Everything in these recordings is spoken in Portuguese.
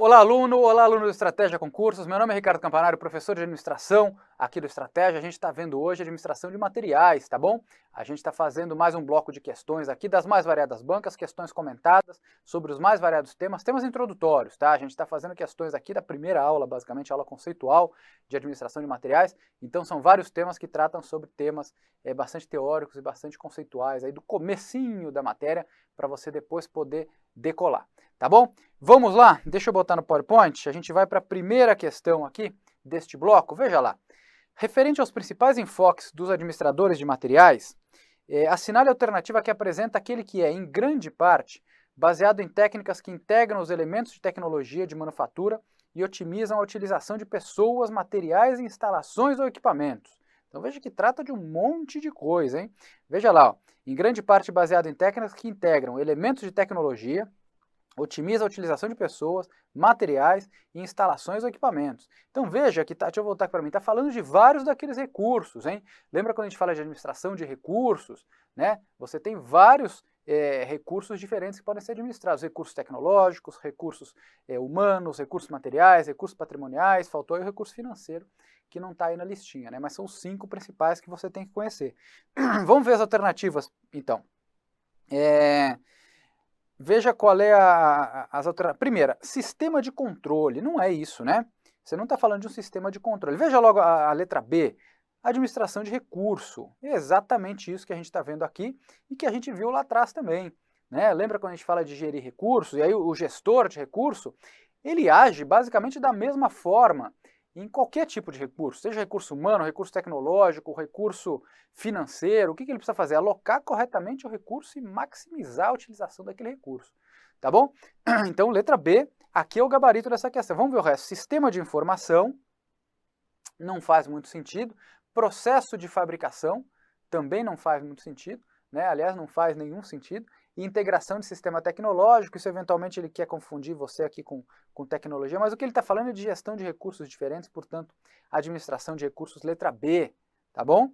Olá aluno do Estratégia Concursos, meu nome é Ricardo Campanário, professor de administração aqui do Estratégia. A gente está vendo hoje administração de materiais, tá bom? A gente está fazendo mais um bloco de questões aqui das mais variadas bancas, questões comentadas sobre os mais variados temas introdutórios, tá? A gente está fazendo questões aqui da primeira aula, basicamente aula conceitual de administração de materiais, então são vários temas que tratam sobre temas bastante teóricos e bastante conceituais, aí do comecinho da matéria, para você depois poder decolar. Tá bom? Vamos lá, deixa eu botar no PowerPoint, a gente vai para a primeira questão aqui deste bloco, veja lá. Referente aos principais enfoques dos administradores de materiais, assinale a alternativa que apresenta aquele que é, em grande parte, baseado em técnicas que integram os elementos de tecnologia de manufatura e otimizam a utilização de pessoas, materiais, instalações ou equipamentos. Então veja que trata de um monte de coisa, hein? Veja lá, ó, em grande parte baseado em técnicas que integram elementos de tecnologia, otimiza a utilização de pessoas, materiais, instalações ou equipamentos. Então veja que, deixa eu voltar aqui para mim, está falando de vários daqueles recursos, hein? Lembra quando a gente fala de administração de recursos, né? Você tem vários recursos diferentes que podem ser administrados, recursos tecnológicos, recursos humanos, recursos materiais, recursos patrimoniais, faltou aí o recurso financeiro, que não está aí na listinha, né? Mas são os 5 principais que você tem que conhecer. Vamos ver as alternativas, então. Veja qual é as alternativas. Primeira, sistema de controle. Não é isso, né? Você não está falando de um sistema de controle. Veja logo a letra B, administração de recurso. É exatamente isso que a gente está vendo aqui e que a gente viu lá atrás também, né? Lembra quando a gente fala de gerir recursos? E aí o gestor de recurso, ele age basicamente da mesma forma em qualquer tipo de recurso, seja recurso humano, recurso tecnológico, recurso financeiro. O que ele precisa fazer? Alocar corretamente o recurso e maximizar a utilização daquele recurso. Tá bom? Então, letra B, aqui é o gabarito dessa questão. Vamos ver o resto. Sistema de informação, não faz muito sentido. Processo de fabricação, também não faz muito sentido, né? Aliás, não faz nenhum sentido. E integração de sistema tecnológico, isso eventualmente ele quer confundir você aqui com tecnologia, mas o que ele está falando é de gestão de recursos diferentes, portanto, administração de recursos, letra B, tá bom?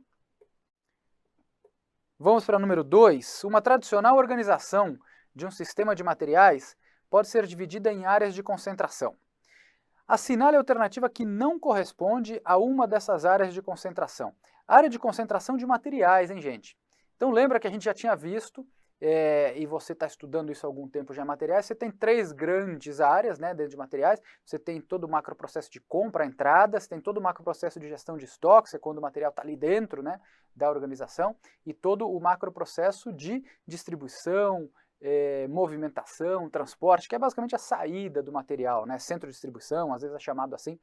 Vamos para o número 2. Uma tradicional organização de um sistema de materiais pode ser dividida em áreas de concentração. Assinale a alternativa que não corresponde a uma dessas áreas de concentração. Área de concentração de materiais, hein, gente? Então lembra que a gente já tinha visto, e você está estudando isso há algum tempo já em materiais, você tem 3 grandes áreas, né, dentro de materiais. Você tem todo o macroprocesso de compra, entrada, você tem todo o macroprocesso de gestão de estoques, é quando o material está ali dentro, né, da organização, e todo o macroprocesso de distribuição, movimentação, transporte, que é basicamente a saída do material, né? Centro de distribuição, às vezes é chamado assim.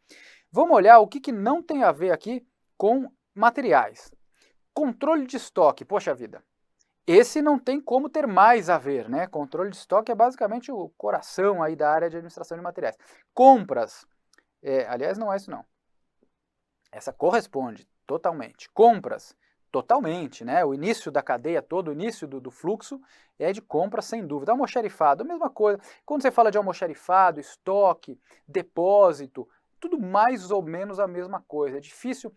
Vamos olhar o que não tem a ver aqui com materiais. Controle de estoque, poxa vida. Esse não tem como ter mais a ver, né? Controle de estoque é basicamente o coração aí da área de administração de materiais. Compras, aliás, não é isso não. Essa corresponde totalmente. Compras, totalmente, né? O início da cadeia todo, o início do fluxo é de compra sem dúvida. Almoxarifado, a mesma coisa. Quando você fala de almoxarifado, estoque, depósito, tudo mais ou menos a mesma coisa. É difícil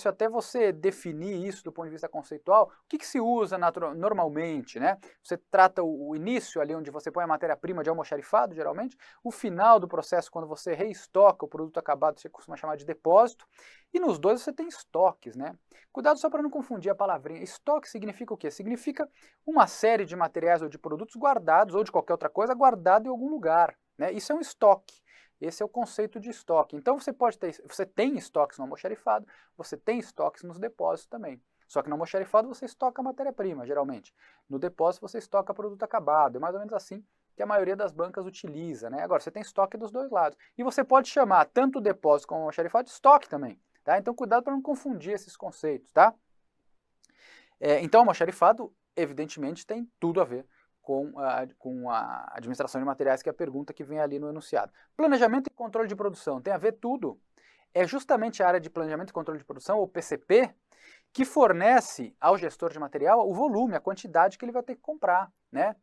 até você definir isso do ponto de vista conceitual. O que se usa normalmente, né? Você trata o início ali onde você põe a matéria-prima de almoxarifado, geralmente. O final do processo, quando você reestoca o produto acabado, você costuma chamar de depósito. E nos dois você tem estoques, né? Cuidado só para não confundir a palavrinha. Estoque significa o quê? Significa uma série de materiais ou de produtos guardados, ou de qualquer outra coisa, guardado em algum lugar, né? Isso é um estoque. Esse é o conceito de estoque. Então você tem estoques no almoxarifado, você tem estoques nos depósitos também. Só que no almoxarifado você estoca a matéria-prima, geralmente. No depósito você estoca produto acabado. É mais ou menos assim que a maioria das bancas utiliza, né? Agora, você tem estoque dos dois lados. E você pode chamar tanto o depósito como o almoxarifado de estoque também, tá? Então cuidado para não confundir esses conceitos, tá? Então o almoxarifado, evidentemente, tem tudo a ver com a administração de materiais, que é a pergunta que vem ali no enunciado. Planejamento e controle de produção, tem a ver tudo. É justamente a área de planejamento e controle de produção, ou PCP, que fornece ao gestor de material o volume, a quantidade que ele vai ter que comprar, né?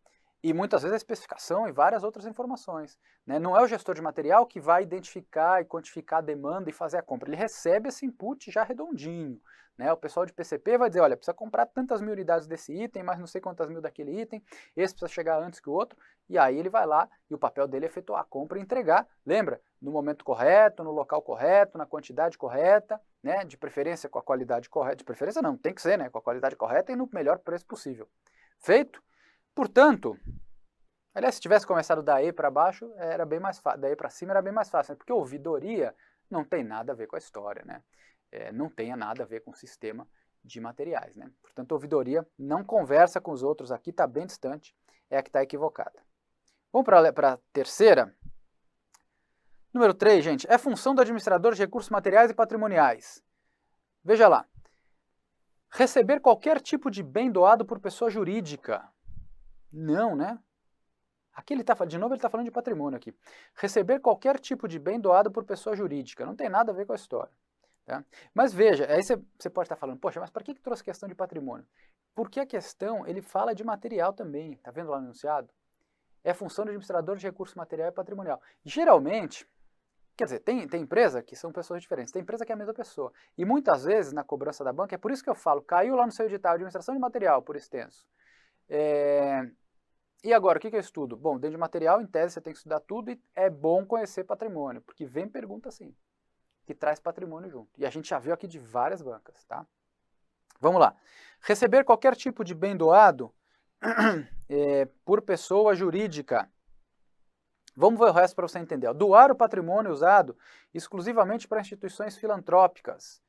E muitas vezes a especificação e várias outras informações, né? Não é o gestor de material que vai identificar e quantificar a demanda e fazer a compra. Ele recebe esse input já redondinho, né? O pessoal de PCP vai dizer, olha, precisa comprar tantas mil unidades desse item, mas não sei quantas mil daquele item, esse precisa chegar antes que o outro, e aí ele vai lá e o papel dele é efetuar a compra e entregar, lembra? No momento correto, no local correto, na quantidade correta, né? De preferência com a qualidade correta. De preferência não, tem que ser, né? Com a qualidade correta e no melhor preço possível. Feito? Portanto, aliás, se tivesse começado daí para baixo, era bem mais fácil, daí para cima era bem mais fácil, né? Porque ouvidoria não tem nada a ver com a história, né? Não tem nada a ver com o sistema de materiais, né? Portanto, a ouvidoria não conversa com os outros aqui, está bem distante, é a que está equivocada. Vamos para a terceira. Número 3, gente, é função do administrador de recursos materiais e patrimoniais. Veja lá. Receber qualquer tipo de bem doado por pessoa jurídica. Não, né? Aqui de novo ele está falando de patrimônio aqui. Receber qualquer tipo de bem doado por pessoa jurídica. Não tem nada a ver com a história. Tá? Mas veja, aí você pode estar falando, poxa, mas para que trouxe questão de patrimônio? Porque a questão, ele fala de material também. Está vendo lá no enunciado? É função do administrador de recursos material e patrimonial. Geralmente, quer dizer, tem empresa que são pessoas diferentes, tem empresa que é a mesma pessoa. E muitas vezes, na cobrança da banca, é por isso que eu falo, caiu lá no seu edital, administração de material, por extenso. E agora, o que eu estudo? Bom, dentro de material, em tese, você tem que estudar tudo e é bom conhecer patrimônio, porque vem pergunta assim, que traz patrimônio junto. E a gente já viu aqui de várias bancas, tá? Vamos lá. Receber qualquer tipo de bem doado por pessoa jurídica. Vamos ver o resto para você entender. Doar o patrimônio usado exclusivamente para instituições filantrópicas.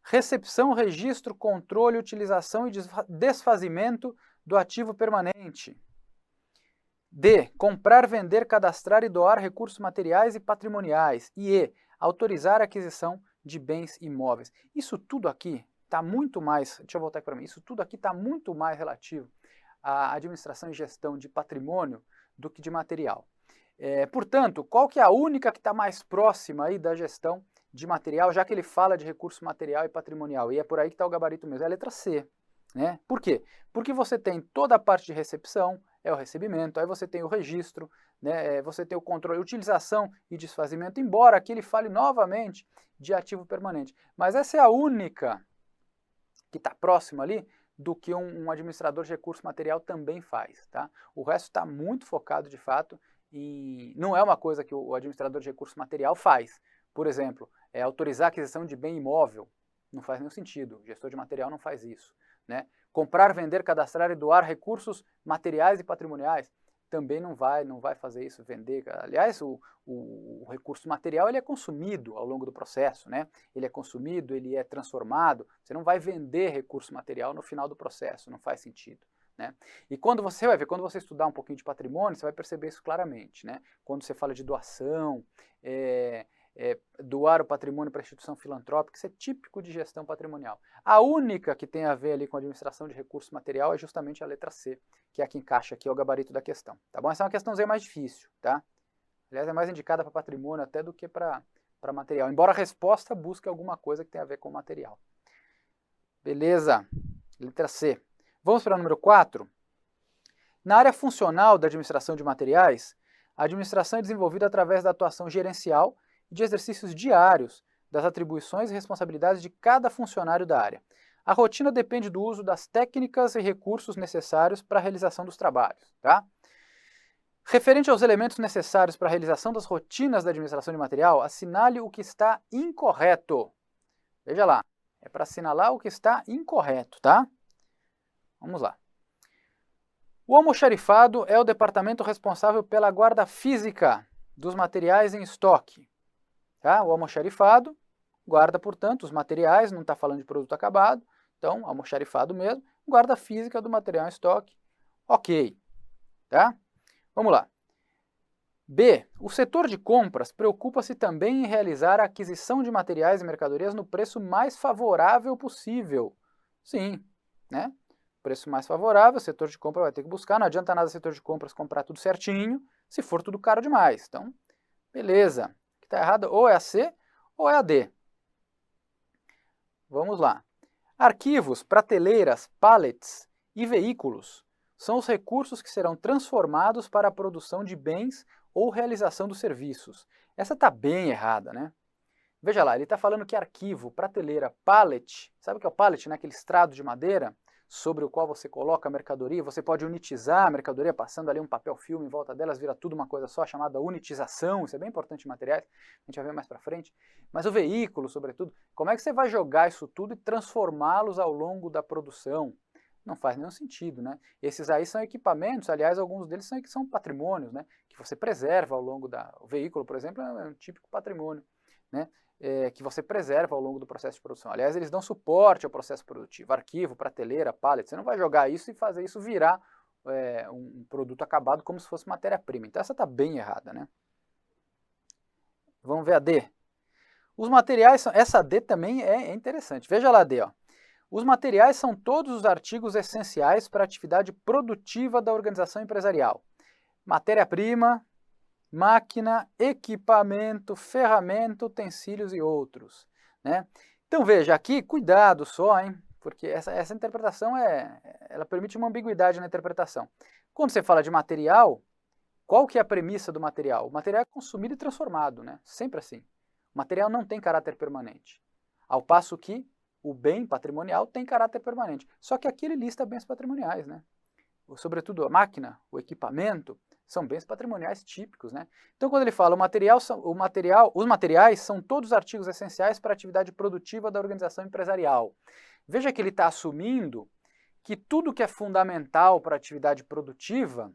Recepção, registro, controle, utilização e desfazimento do ativo permanente. D. Comprar, vender, cadastrar e doar recursos materiais e patrimoniais. E E. Autorizar a aquisição de bens imóveis. Isso tudo aqui está muito mais, deixa eu voltar aqui para mim, isso tudo aqui está muito mais relativo à administração e gestão de patrimônio do que de material. Portanto, qual que é a única que está mais próxima aí da gestão de material, já que ele fala de recurso material e patrimonial, e é por aí que está o gabarito mesmo, é a letra C. Né? Por quê? Porque você tem toda a parte de recepção, é o recebimento, aí você tem o registro, né? Você tem o controle, utilização e desfazimento, embora aqui ele fale novamente de ativo permanente. Mas essa é a única que está próxima ali do que um administrador de recurso material também faz. Tá? O resto está muito focado, de fato, e não é uma coisa que o administrador de recurso material faz. Por exemplo, autorizar a aquisição de bem imóvel. Não faz nenhum sentido. O gestor de material não faz isso. Né? Comprar, vender, cadastrar e doar recursos materiais e patrimoniais. Também não vai fazer isso, vender. Aliás, o recurso material ele é consumido ao longo do processo. Né? Ele é consumido, ele é transformado. Você não vai vender recurso material no final do processo. Não faz sentido. Né? E quando você vai ver, quando você estudar um pouquinho de patrimônio, você vai perceber isso claramente. Né? Quando você fala de doação, doar o patrimônio para instituição filantrópica, isso é típico de gestão patrimonial. A única que tem a ver ali com a administração de recurso material é justamente a letra C, que é a que encaixa aqui, é o gabarito da questão. Tá bom? Essa é uma questãozinha mais difícil, tá? Aliás, é mais indicada para patrimônio até do que para material, embora a resposta busque alguma coisa que tenha a ver com material. Beleza? Letra C. Vamos para o número 4. Na área funcional da administração de materiais, a administração é desenvolvida através da atuação gerencial e de exercícios diários das atribuições e responsabilidades de cada funcionário da área. A rotina depende do uso das técnicas e recursos necessários para a realização dos trabalhos. Tá? Referente aos elementos necessários para a realização das rotinas da administração de material, assinale o que está incorreto. Veja lá, é para assinalar o que está incorreto, tá? Vamos lá. O almoxarifado é o departamento responsável pela guarda física dos materiais em estoque. Tá? O almoxarifado guarda, portanto, os materiais, não está falando de produto acabado, então, almoxarifado mesmo, guarda física do material em estoque. Ok. Tá? Vamos lá. B. O setor de compras preocupa-se também em realizar a aquisição de materiais e mercadorias no preço mais favorável possível. Sim, né? Preço mais favorável, o setor de compra vai ter que buscar, não adianta nada o setor de compras comprar tudo certinho, se for tudo caro demais. Então, beleza. O que está errado ou é a C ou é a D. Vamos lá. Arquivos, prateleiras, pallets e veículos são os recursos que serão transformados para a produção de bens ou realização dos serviços. Essa está bem errada, né? Veja lá, ele está falando que arquivo, prateleira, pallet, sabe o que é o pallet, né? Aquele estrado de madeira sobre o qual você coloca a mercadoria, você pode unitizar a mercadoria passando ali um papel filme em volta delas, vira tudo uma coisa só, chamada unitização, isso é bem importante em materiais, a gente vai ver mais para frente. Mas o veículo, sobretudo, como é que você vai jogar isso tudo e transformá-los ao longo da produção? Não faz nenhum sentido, né? Esses aí são equipamentos, aliás, alguns deles são patrimônios, né? Que você preserva ao longo da... O veículo, por exemplo, é um típico patrimônio, né? Que você preserva ao longo do processo de produção. Aliás, eles dão suporte ao processo produtivo, arquivo, prateleira, pallet. Você não vai jogar isso e fazer isso virar um produto acabado como se fosse matéria-prima. Então essa está bem errada, né? Vamos ver a D. Os materiais, essa D também é interessante. Veja lá a D, ó. Os materiais são todos os artigos essenciais para a atividade produtiva da organização empresarial. Matéria-prima, máquina, equipamento, ferramenta, utensílios e outros, né? Então veja, aqui cuidado só, hein? Porque essa interpretação ela permite uma ambiguidade na interpretação. Quando você fala de material, qual que é a premissa do material? O material é consumido e transformado, né? Sempre assim. O material não tem caráter permanente. Ao passo que o bem patrimonial tem caráter permanente. Só que aqui ele lista bens patrimoniais, né? Sobretudo a máquina, o equipamento, são bens patrimoniais típicos, né? Então, quando ele fala os materiais são todos os artigos essenciais para a atividade produtiva da organização empresarial. Veja que ele está assumindo que tudo que é fundamental para a atividade produtiva,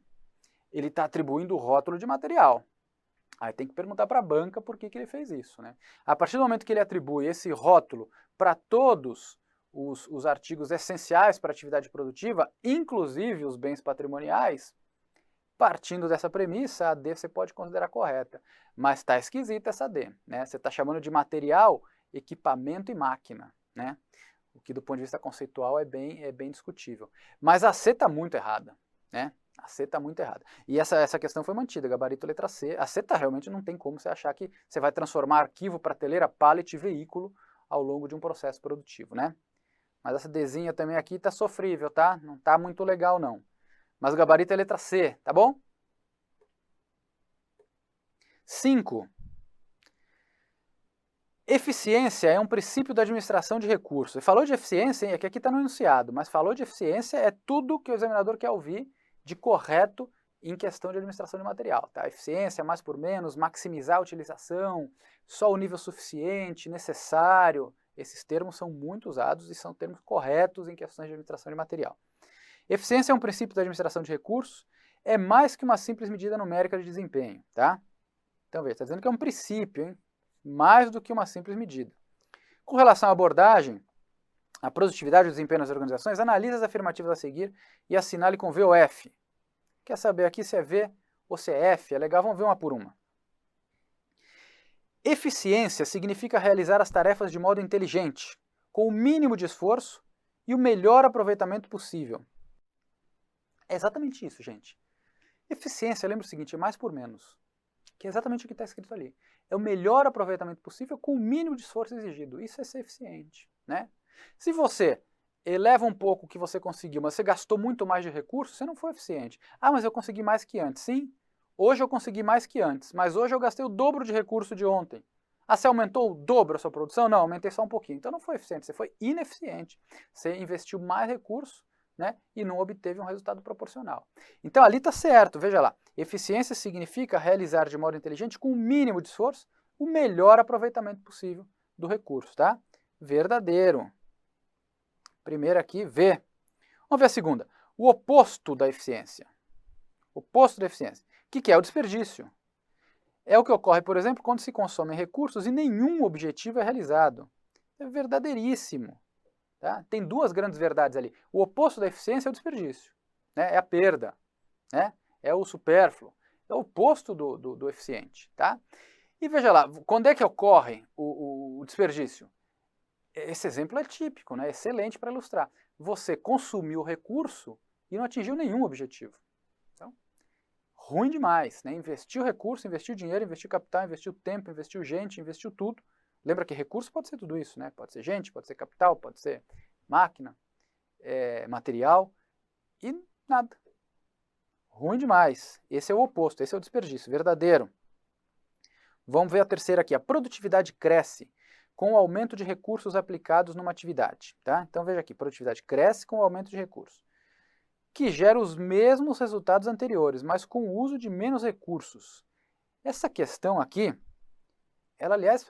ele está atribuindo o rótulo de material. Aí tem que perguntar para a banca por que ele fez isso, né? A partir do momento que ele atribui esse rótulo para todos os artigos essenciais para a atividade produtiva, inclusive os bens patrimoniais, partindo dessa premissa, a D você pode considerar correta. Mas está esquisita essa D, né? Você está chamando de material, equipamento e máquina, né? O que do ponto de vista conceitual é bem discutível. Mas a C está muito errada, né? A C está muito errada. E essa questão foi mantida, gabarito letra C. A C realmente não tem como você achar que você vai transformar arquivo, prateleira, pallet e veículo ao longo de um processo produtivo, né? Mas essa Dzinha também aqui está sofrível, tá? Não está muito legal, não. Mas o gabarito é letra C, tá bom? 5. Eficiência é um princípio da administração de recursos. Ele falou de eficiência, é que aqui está no enunciado, mas falou de eficiência é tudo que o examinador quer ouvir de correto em questão de administração de material. Tá? Eficiência, mais por menos, maximizar a utilização, só o nível suficiente, necessário. Esses termos são muito usados e são termos corretos em questões de administração de material. Eficiência é um princípio da administração de recursos, é mais que uma simples medida numérica de desempenho. Tá? Então, veja, está dizendo que é um princípio, hein? Mais do que uma simples medida. Com relação à abordagem, a produtividade e o desempenho das organizações, analise as afirmativas a seguir e assinale com V ou F. Quer saber aqui se é V ou se é F? É legal, vamos ver uma por uma. Eficiência significa realizar as tarefas de modo inteligente, com o mínimo de esforço e o melhor aproveitamento possível. É exatamente isso, gente. Eficiência, lembra o seguinte, é mais por menos. Que é exatamente o que está escrito ali. É o melhor aproveitamento possível com o mínimo de esforço exigido. Isso é ser eficiente, né? Se você eleva um pouco o que você conseguiu, mas você gastou muito mais de recursos, você não foi eficiente. Ah, mas eu consegui mais que antes. Sim, hoje eu consegui mais que antes, mas hoje eu gastei o dobro de recurso de ontem. Ah, você aumentou o dobro a sua produção? Não, aumentei só um pouquinho. Então não foi eficiente, você foi ineficiente. Você investiu mais recurso, né, e não obteve um resultado proporcional. Então ali está certo, veja lá. Eficiência significa realizar de modo inteligente, com o mínimo de esforço, o melhor aproveitamento possível do recurso, tá? Verdadeiro. Primeiro aqui, V. Vamos ver a segunda. O oposto da eficiência. Oposto da eficiência. O que é o desperdício? É o que ocorre, por exemplo, quando se consomem recursos e nenhum objetivo é realizado. É verdadeiríssimo. Tá? Tem duas grandes verdades ali. O oposto da eficiência é o desperdício, né? É a perda, né? É o supérfluo. É o oposto do eficiente. Tá? E veja lá, quando é que ocorre o desperdício? Esse exemplo é típico, né? Excelente para ilustrar. Você consumiu o recurso e não atingiu nenhum objetivo. Então, ruim demais, né? Investiu recurso, investiu dinheiro, investiu capital, investiu tempo, investiu gente, investiu tudo. Lembra que recurso pode ser tudo isso, né? Pode ser gente, pode ser capital, pode ser máquina, material e nada. Ruim demais. Esse é o oposto, esse é o desperdício, verdadeiro. Vamos ver a terceira aqui. A produtividade cresce com o aumento de recursos aplicados numa atividade. Tá? Então veja aqui, produtividade cresce com o aumento de recursos, que gera os mesmos resultados anteriores, mas com o uso de menos recursos. Essa questão aqui, ela aliás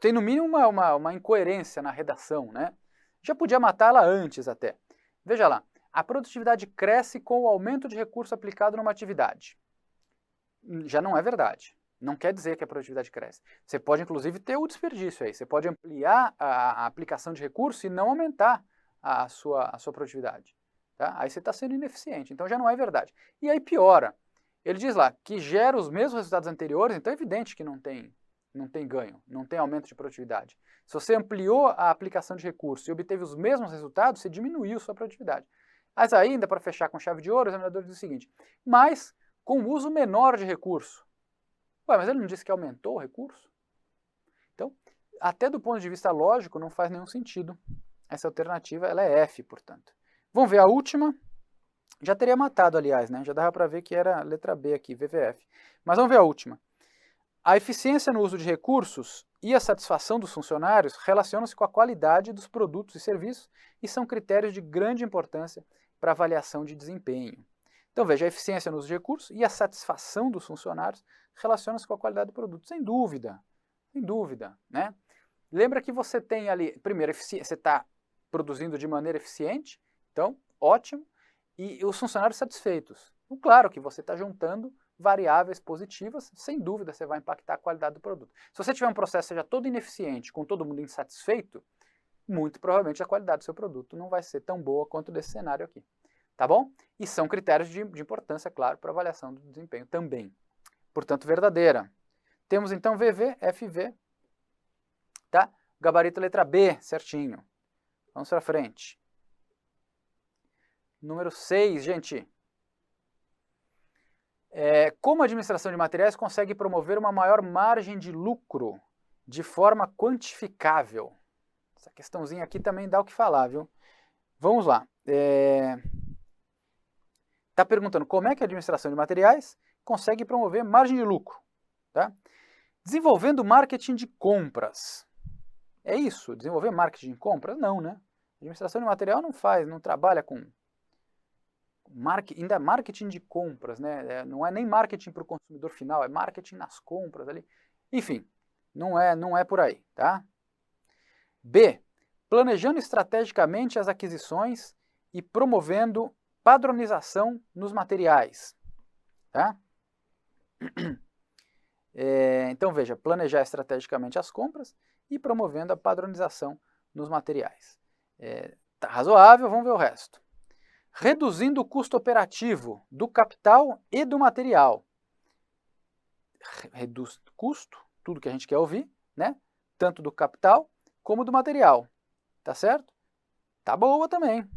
tem no mínimo uma incoerência na redação, né? Já podia matá-la antes até. Veja lá, a produtividade cresce com o aumento de recurso aplicado numa atividade. Já não é verdade. Não quer dizer que a produtividade cresce. Você pode, inclusive, ter o desperdício aí. Você pode ampliar a aplicação de recurso e não aumentar a sua produtividade. Tá? Aí você está sendo ineficiente. Então já não é verdade. E aí piora. Ele diz lá que gera os mesmos resultados anteriores, então é evidente que não tem ganho, não tem aumento de produtividade. Se você ampliou a aplicação de recurso e obteve os mesmos resultados, você diminuiu sua produtividade. Mas ainda, para fechar com chave de ouro, o examinador diz o seguinte, mas com uso menor de recurso. Ué, mas ele não disse que aumentou o recurso? Então, até do ponto de vista lógico, não faz nenhum sentido. Essa alternativa ela é F, portanto. Vamos ver a última. Já teria matado, aliás, né? Já dava para ver que era a letra B aqui, VVF. Mas vamos ver a última. A eficiência no uso de recursos e a satisfação dos funcionários relacionam-se com a qualidade dos produtos e serviços e são critérios de grande importância para avaliação de desempenho. Então veja, a eficiência no uso de recursos e a satisfação dos funcionários relacionam-se com a qualidade do produto, sem dúvida, né? Lembra que você tem ali, primeiro, você está produzindo de maneira eficiente, então, ótimo, e os funcionários satisfeitos. Então, claro que você está juntando variáveis positivas, sem dúvida você vai impactar a qualidade do produto. Se você tiver um processo que seja todo ineficiente, com todo mundo insatisfeito, muito provavelmente a qualidade do seu produto não vai ser tão boa quanto desse cenário aqui. Tá bom? E são critérios de importância, claro, para avaliação do desempenho também. Portanto, verdadeira. Temos então VV, FV, tá? Gabarito letra B, certinho. Vamos para frente. Número 6, gente. Como a administração de materiais consegue promover uma maior margem de lucro de forma quantificável? Essa questãozinha aqui também dá o que falar, viu? Vamos lá. Está perguntando como é que a administração de materiais consegue promover margem de lucro. Tá? Desenvolvendo marketing de compras. É isso? Desenvolver marketing de compras? Não, né? A administração de material não trabalha com ainda marketing de compras, né? Não é nem marketing para o consumidor final, é marketing nas compras ali. Enfim, não é por aí, tá? B. Planejando estrategicamente as aquisições e promovendo padronização nos materiais. Tá? Então veja, planejar estrategicamente as compras e promovendo a padronização nos materiais. Tá razoável, vamos ver o resto. Reduzindo o custo operativo do capital e do material. Reduz custo, tudo que a gente quer ouvir, né? Tanto do capital como do material. Tá certo? Tá boa também,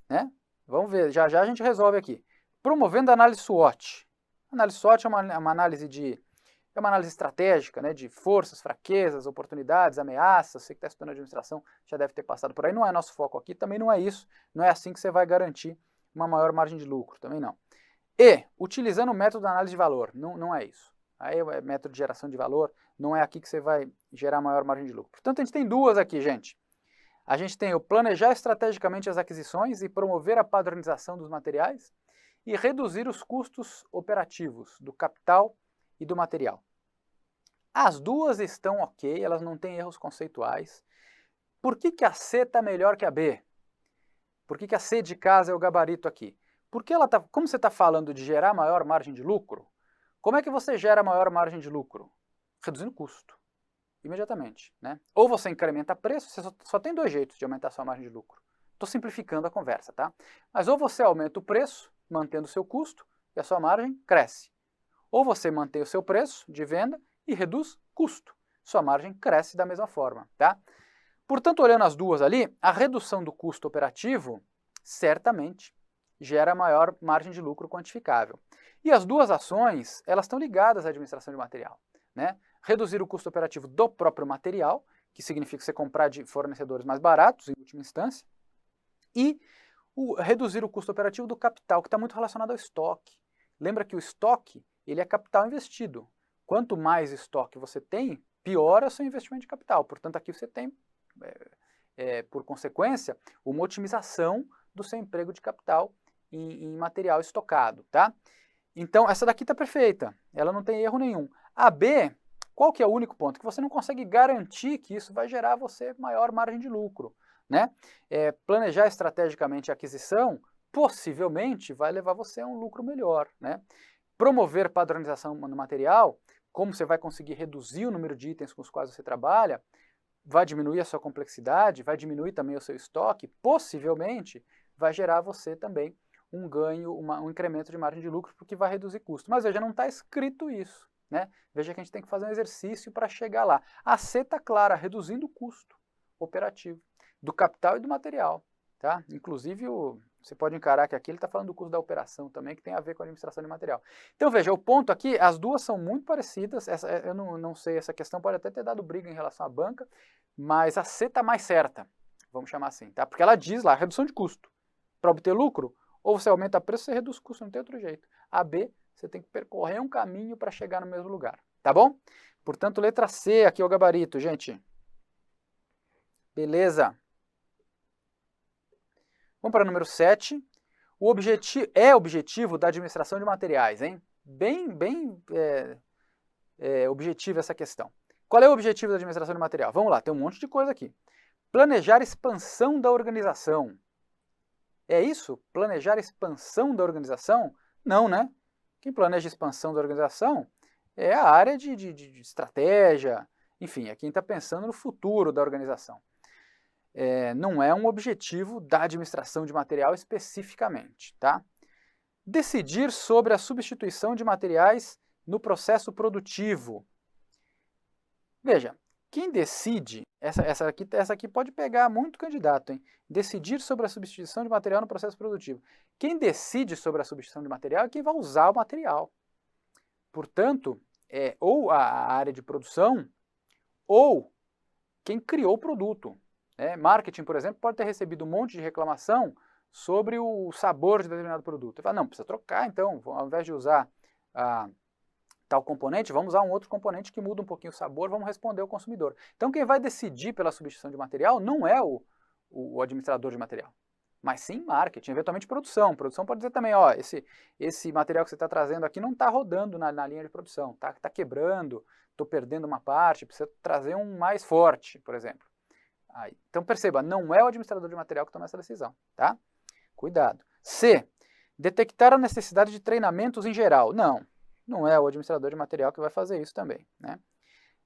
né? Vamos ver, já a gente resolve aqui. Promovendo a análise SWOT. A análise SWOT é uma análise estratégica, né, de forças, fraquezas, oportunidades, ameaças. Você que está estudando administração já deve ter passado por aí. Não é nosso foco aqui, também não é isso. Não é assim que você vai garantir uma maior margem de lucro, também não. E, utilizando o método da análise de valor. Não é isso. Aí é método de geração de valor, não é aqui que você vai gerar maior margem de lucro. Portanto, a gente tem duas aqui, gente. A gente tem o planejar estrategicamente as aquisições e promover a padronização dos materiais e reduzir os custos operativos do capital e do material. As duas estão ok, elas não têm erros conceituais. Por que a C está melhor que a B? Por que a C de casa é o gabarito aqui? Porque como você está falando de gerar maior margem de lucro, como é que você gera maior margem de lucro? Reduzindo custo. Imediatamente, né? Ou você incrementa preço, você só tem dois jeitos de aumentar sua margem de lucro. Estou simplificando a conversa, tá? Mas ou você aumenta o preço, mantendo o seu custo, e a sua margem cresce. Ou você mantém o seu preço de venda e reduz custo. Sua margem cresce da mesma forma, tá? Portanto, olhando as duas ali, a redução do custo operativo certamente gera maior margem de lucro quantificável. E as duas ações, elas estão ligadas à administração de material, né? Reduzir o custo operativo do próprio material, que significa você comprar de fornecedores mais baratos, em última instância, e reduzir o custo operativo do capital, que está muito relacionado ao estoque. Lembra que o estoque, ele é capital investido. Quanto mais estoque você tem, pior é o seu investimento de capital. Portanto, aqui você tem, por consequência, uma otimização do seu emprego de capital em material estocado, tá? Então, essa daqui está perfeita, ela não tem erro nenhum. A B, qual que é o único ponto? Que você não consegue garantir que isso vai gerar a você maior margem de lucro, né? Planejar estrategicamente a aquisição, possivelmente, vai levar você a um lucro melhor, né? Promover padronização no material, como você vai conseguir reduzir o número de itens com os quais você trabalha, vai diminuir a sua complexidade, vai diminuir também o seu estoque, possivelmente vai gerar a você também um ganho, um incremento de margem de lucro, porque vai reduzir custo. Mas veja, não está escrito isso, né? Veja que a gente tem que fazer um exercício para chegar lá. A C está clara, reduzindo o custo operativo do capital e do material, tá? Inclusive, você pode encarar que aqui ele está falando do custo da operação também, que tem a ver com a administração de material. Então veja, o ponto aqui, as duas são muito parecidas, eu não sei, essa questão pode até ter dado briga em relação à banca, mas a C está mais certa, vamos chamar assim, tá? Porque ela diz lá, redução de custo. Para obter lucro, ou você aumenta preço, você reduz custo, não tem outro jeito. A B, você tem que percorrer um caminho para chegar no mesmo lugar, tá bom? Portanto, letra C, aqui é o gabarito, gente. Beleza. Vamos para o número 7. O objetivo da administração de materiais, hein? Bem objetivo essa questão. Qual é o objetivo da administração de material? Vamos lá, tem um monte de coisa aqui. Planejar expansão da organização. É isso? Planejar expansão da organização? Não, né? Quem planeja expansão da organização é a área de estratégia, enfim, é quem está pensando no futuro da organização. Não é um objetivo da administração de material especificamente, tá? Decidir sobre a substituição de materiais no processo produtivo. Veja, quem decide, essa aqui pode pegar muito candidato, hein? Decidir sobre a substituição de material no processo produtivo. Quem decide sobre a substituição de material é quem vai usar o material. Portanto, ou a área de produção, ou quem criou o produto. Marketing, por exemplo, pode ter recebido um monte de reclamação sobre o sabor de determinado produto. Ele fala, não, precisa trocar, então, ao invés de usar tal componente, vamos usar um outro componente que muda um pouquinho o sabor, vamos responder ao consumidor. Então, quem vai decidir pela substituição de material não é o administrador de material, mas sim marketing, eventualmente produção. Produção pode dizer também, ó, esse material que você está trazendo aqui não está rodando na linha de produção, tá quebrando, estou perdendo uma parte, precisa trazer um mais forte, por exemplo. Então perceba, não é o administrador de material que toma essa decisão, tá? Cuidado. C. Detectar a necessidade de treinamentos em geral. Não é o administrador de material que vai fazer isso também, né?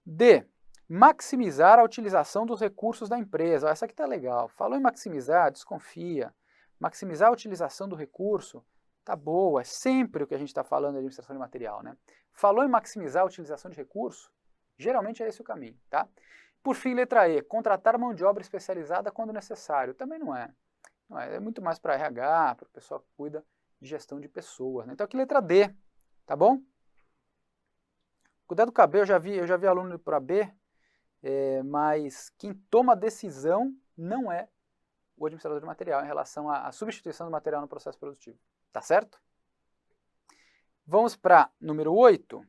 D. Maximizar a utilização dos recursos da empresa. Essa aqui tá legal. Falou em maximizar, desconfia. Maximizar a utilização do recurso, tá boa. É sempre o que a gente está falando de administração de material, né? Falou em maximizar a utilização de recurso, geralmente é esse o caminho, tá? Por fim, letra E, contratar mão de obra especializada quando necessário. Também não é. É muito mais para RH, para o pessoal que cuida de gestão de pessoas, né? Então aqui letra D, tá bom? Cuidado com a B, eu já vi aluno para B, mas quem toma a decisão não é o administrador de material em relação à substituição do material no processo produtivo. Tá certo? Vamos para número 8.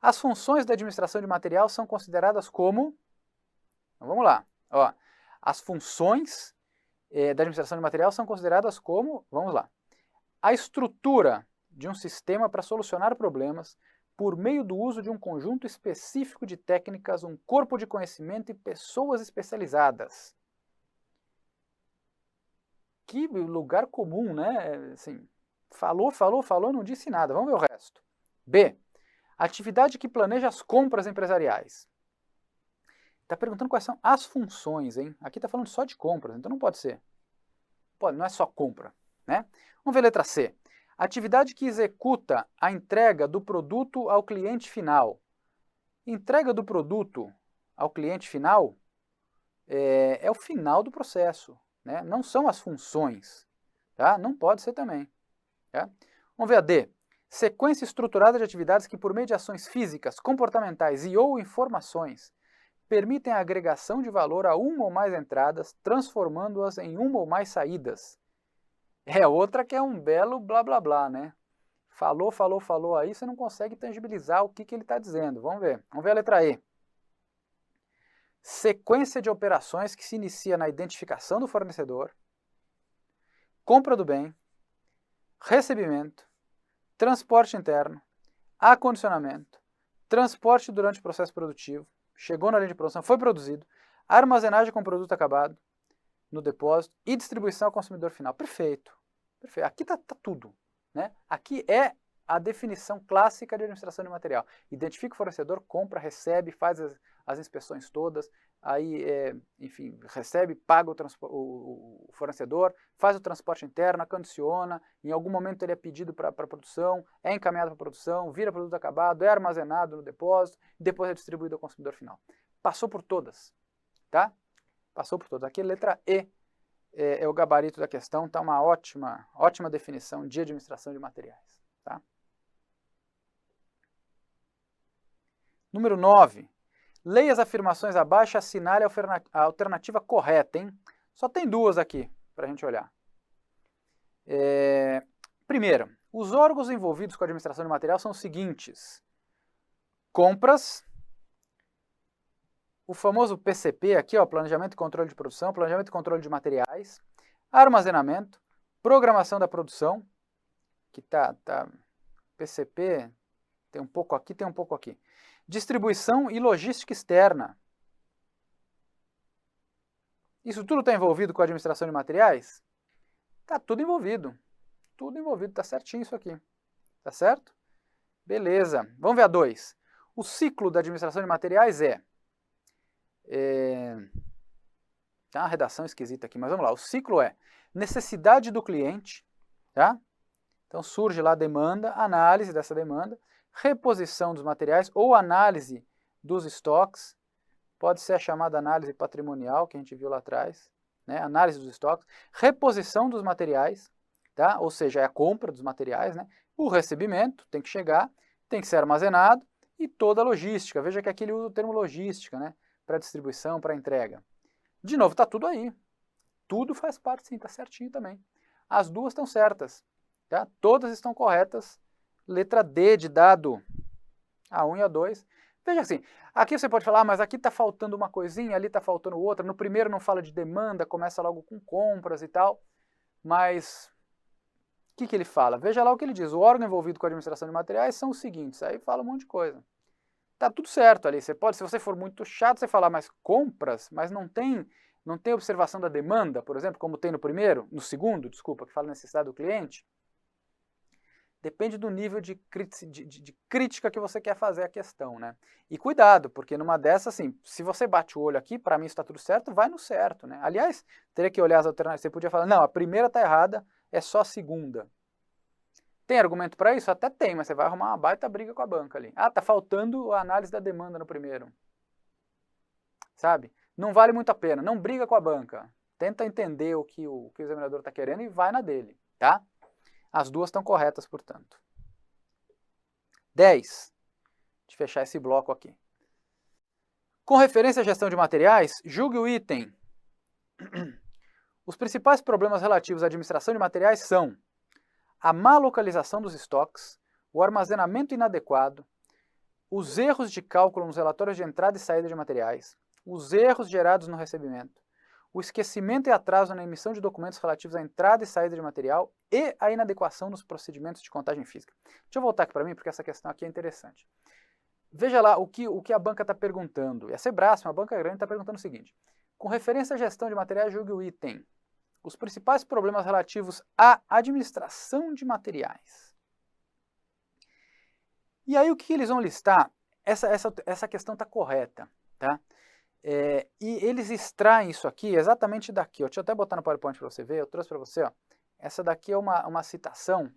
As funções da administração de material são consideradas como... Então, vamos lá. Ó, as funções da administração de material são consideradas como... Vamos lá. A estrutura de um sistema para solucionar problemas por meio do uso de um conjunto específico de técnicas, um corpo de conhecimento e pessoas especializadas. Que lugar comum, né? Assim, falou, não disse nada. Vamos ver o resto. B. Atividade que planeja as compras empresariais. Está perguntando quais são as funções, hein? Aqui está falando só de compras, então não pode ser. Não é só compra, né? Vamos ver a letra C. Atividade que executa a entrega do produto ao cliente final. Entrega do produto ao cliente final é o final do processo, né? Não são as funções, tá? Não pode ser também. Tá? Vamos ver a D. Sequência estruturada de atividades que, por meio de ações físicas, comportamentais e ou informações, permitem a agregação de valor a uma ou mais entradas, transformando-as em uma ou mais saídas. Outra que é um belo blá blá blá, né? falou aí, você não consegue tangibilizar o que ele está dizendo. Vamos ver a letra E. Sequência de operações que se inicia na identificação do fornecedor, compra do bem, recebimento, transporte interno, acondicionamento, transporte durante o processo produtivo, chegou na linha de produção, foi produzido, armazenagem com produto acabado no depósito e distribuição ao consumidor final. Perfeito. Perfeito. Aqui está tudo. Né? Aqui é a definição clássica de administração de material. Identifica o fornecedor, compra, recebe, faz as inspeções todas, aí, enfim, recebe, paga o fornecedor, faz o transporte interno, acondiciona, em algum momento ele é pedido para a produção, é encaminhado para a produção, vira produto acabado, é armazenado no depósito, e depois é distribuído ao consumidor final. Passou por todas, tá? Passou por todas. Aqui, letra E é o gabarito da questão, está uma ótima definição de administração de materiais. Tá? Número 9. Leia as afirmações abaixo e assinale a alternativa correta. Hein? Só tem duas aqui para a gente olhar. Primeiro, os órgãos envolvidos com a administração de material são os seguintes. Compras, o famoso PCP aqui, ó, Planejamento e Controle de Produção, Planejamento e Controle de Materiais, armazenamento, programação da produção, que PCP, tem um pouco aqui, tem um pouco aqui. Distribuição e logística externa. Isso tudo está envolvido com a administração de materiais? Está tudo envolvido. Tudo envolvido, está certinho isso aqui. Tá certo? Beleza. Vamos ver a 2. O ciclo da administração de materiais Tá uma redação esquisita aqui, mas vamos lá. O ciclo é necessidade do cliente, tá? Então surge lá a demanda, análise dessa demanda, reposição dos materiais ou análise dos estoques, pode ser a chamada análise patrimonial, que a gente viu lá atrás, né? Análise dos estoques, reposição dos materiais, tá? Ou seja, é a compra dos materiais, né? O recebimento tem que chegar, tem que ser armazenado e toda a logística. Veja que aqui ele usa o termo logística, né? Para distribuição, para entrega. De novo, está tudo aí. Tudo faz parte, sim, está certinho também. As duas estão certas. Tá? Todas estão corretas. Letra D de dado. A1 e A2. Veja assim, aqui você pode falar, mas aqui está faltando uma coisinha, ali está faltando outra. No primeiro não fala de demanda, começa logo com compras e tal. Mas o que ele fala? Veja lá o que ele diz. O órgão envolvido com a administração de materiais são os seguintes. Aí fala um monte de coisa. Tá tudo certo ali. Você pode, se você for muito chato, você falar, mas compras, mas não tem observação da demanda, por exemplo, como tem no segundo, desculpa, que fala necessidade do cliente. Depende do nível de crítica que você quer fazer à questão, né? E cuidado, porque numa dessas, assim, se você bate o olho aqui, para mim está tudo certo, vai no certo, né? Aliás, teria que olhar as alternativas. Você podia falar, não, a primeira está errada, é só a segunda. Tem argumento para isso? Até tem, mas você vai arrumar uma baita briga com a banca ali. Ah, tá faltando a análise da demanda no primeiro. Sabe? Não vale muito a pena, não briga com a banca. Tenta entender o que o examinador está querendo e vai na dele, tá? As duas estão corretas, portanto. 10. Deixa eu fechar esse bloco aqui. Com referência à gestão de materiais, julgue o item. Os principais problemas relativos à administração de materiais são a má localização dos estoques, o armazenamento inadequado, os erros de cálculo nos relatórios de entrada e saída de materiais, os erros gerados no recebimento, o esquecimento e atraso na emissão de documentos relativos à entrada e saída de material e a inadequação nos procedimentos de contagem física. Deixa eu voltar aqui para mim, porque essa questão aqui é interessante. Veja lá o que a banca está perguntando. E a Sebrasp, uma banca grande, está perguntando o seguinte. Com referência à gestão de materiais, julgue o item. Os principais problemas relativos à administração de materiais. E aí o que eles vão listar? Essa questão está correta, tá? E eles extraem isso aqui exatamente daqui. Ó. Deixa eu até botar no PowerPoint para você ver. Eu trouxe para você. Ó. Essa daqui é uma citação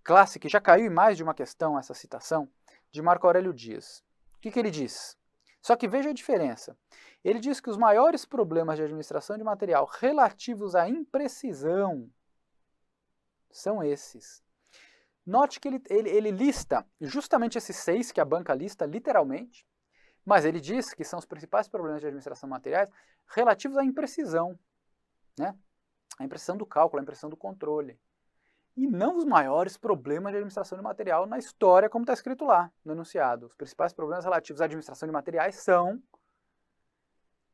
clássica, que já caiu em mais de uma questão essa citação, de Marco Aurélio Dias. O que ele diz? Só que veja a diferença. Ele diz que os maiores problemas de administração de material relativos à imprecisão são esses. Note que ele lista justamente esses 6 que a banca lista literalmente, mas ele diz que são os principais problemas de administração de materiais relativos à imprecisão, né? A imprecisão do cálculo, a imprecisão do controle. e não os maiores problemas de administração de material na história, como está escrito lá no enunciado. Os principais problemas relativos à administração de materiais são...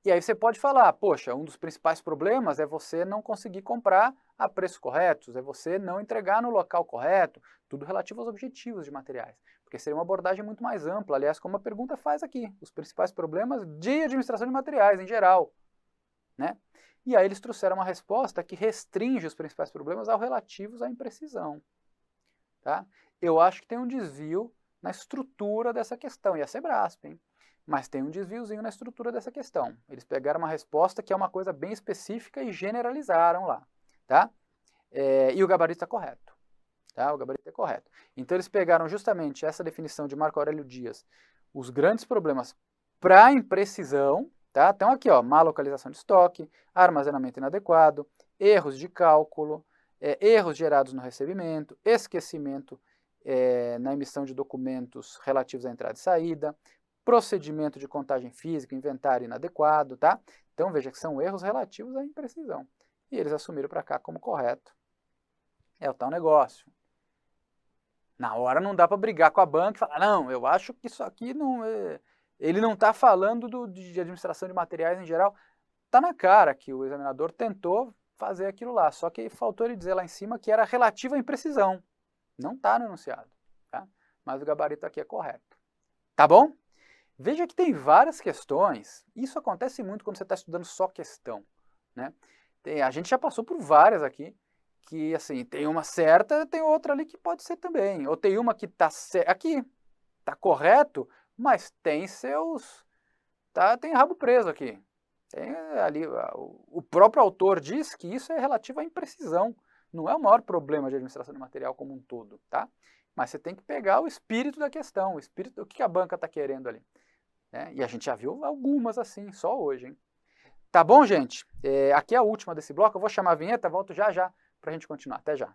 E aí você pode falar, poxa, um dos principais problemas é você não conseguir comprar a preços corretos, é você não entregar no local correto, tudo relativo aos objetivos de materiais. Porque seria uma abordagem muito mais ampla, aliás, como a pergunta faz aqui, os principais problemas de administração de materiais em geral, né? E aí eles trouxeram uma resposta que restringe os principais problemas aos relativos à imprecisão. Tá? Eu acho que tem um desvio na estrutura dessa questão, e a Sebrasp, hein? Mas tem um desviozinho na estrutura dessa questão. Eles pegaram uma resposta que é uma coisa bem específica e generalizaram lá. Tá? E o gabarito está correto. Tá? O gabarito é correto. Então eles pegaram justamente essa definição de Marco Aurélio Dias, os grandes problemas para imprecisão. Tá? Então aqui, ó, má localização de estoque, armazenamento inadequado, erros de cálculo, erros gerados no recebimento, esquecimento na emissão de documentos relativos à entrada e saída, procedimento de contagem física, inventário inadequado, tá? Então veja que são erros relativos à imprecisão. E eles assumiram para cá como correto. É o tal negócio. Na hora não dá para brigar com a banca e falar, não, eu acho que isso aqui não é... Ele não está falando de administração de materiais em geral. Está na cara que o examinador tentou fazer aquilo lá, só que faltou ele dizer lá em cima que era relativo à imprecisão. Não está no enunciado, tá? Mas o gabarito aqui é correto. Tá bom? Veja que tem várias questões. Isso acontece muito quando você está estudando só questão, né? A gente já passou por várias aqui, que assim, tem uma certa, tem outra ali que pode ser também. Ou tem uma que está aqui, está correto, mas tem seus... tem rabo preso aqui. Tem ali, o próprio autor diz que isso é relativo à imprecisão. Não é o maior problema de administração de material como um todo, tá? Mas você tem que pegar o espírito da questão, o espírito do que a banca está querendo ali. Né? E a gente já viu algumas assim, só hoje, hein? Tá bom, gente? Aqui é a última desse bloco. Eu vou chamar a vinheta, volto já já para a gente continuar. Até já.